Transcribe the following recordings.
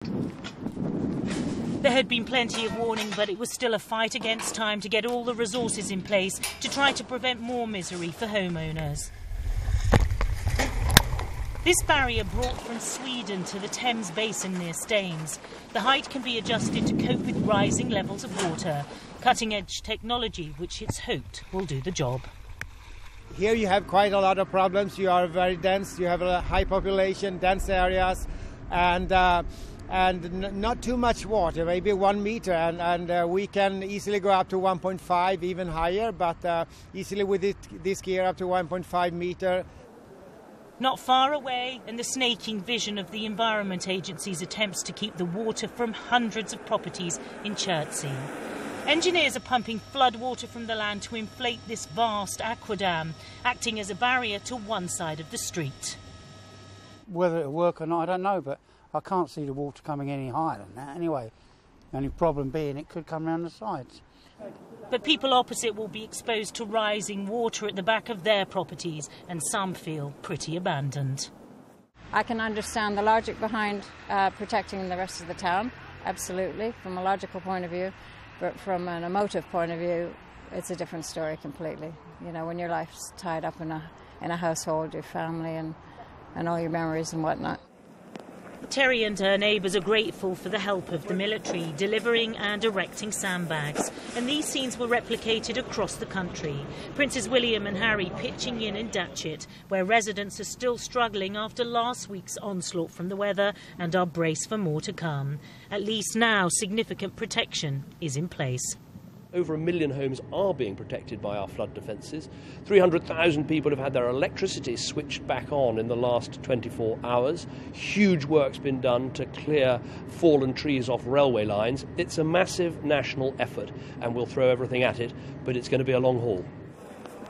There had been plenty of warning, but it was still a fight against time to get all the resources in place to try to prevent more misery for homeowners. This barrier brought from Sweden to the Thames Basin near Staines. The height can be adjusted to cope with rising levels of water. Cutting-edge technology, which it's hoped will do the job. Here you have quite a lot of problems. You are very dense, you have a high population, dense areas, and not too much water, maybe 1 meter, and we can easily go up to 1.5, even higher, but easily with this gear up to 1.5 meter. Not far away, and the snaking vision of the Environment Agency's attempts to keep the water from hundreds of properties in Chertsey. Engineers are pumping floodwater from the land to inflate this vast aquadam, acting as a barrier to one side of the street. Whether it'll work or not, I don't know, but I can't see the water coming any higher than that anyway. The only problem being it could come around the sides. But people opposite will be exposed to rising water at the back of their properties, and some feel pretty abandoned. I can understand the logic behind protecting the rest of the town, absolutely, from a logical point of view. But from an emotive point of view, it's a different story completely. You know, when your life's tied up in a household, your family and all your memories and whatnot. Terry and her neighbours are grateful for the help of the military, delivering and erecting sandbags. And these scenes were replicated across the country. Princes William and Harry pitching in Datchet, where residents are still struggling after last week's onslaught from the weather and are braced for more to come. At least now significant protection is in place. Over 1 million homes are being protected by our flood defences. 300,000 people have had their electricity switched back on in the last 24 hours. Huge work's been done to clear fallen trees off railway lines. It's a massive national effort, and we'll throw everything at it, but it's going to be a long haul.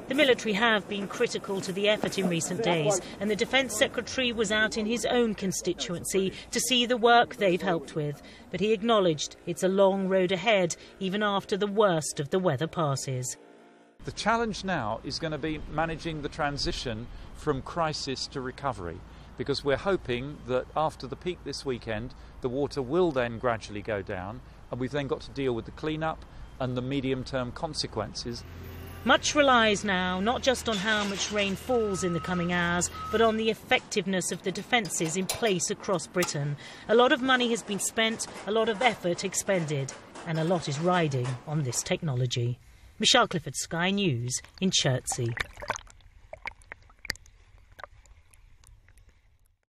The military have been critical to the effort in recent days, and the Defence Secretary was out in his own constituency to see the work they've helped with. But he acknowledged it's a long road ahead, even after the worst of the weather passes. The challenge now is going to be managing the transition from crisis to recovery, because we're hoping that after the peak this weekend, the water will then gradually go down, and we've then got to deal with the clean-up and the medium-term consequences. Much relies now not just on how much rain falls in the coming hours, but on the effectiveness of the defences in place across Britain. A lot of money has been spent, a lot of effort expended, and a lot is riding on this technology. Michelle Clifford, Sky News in Chertsey.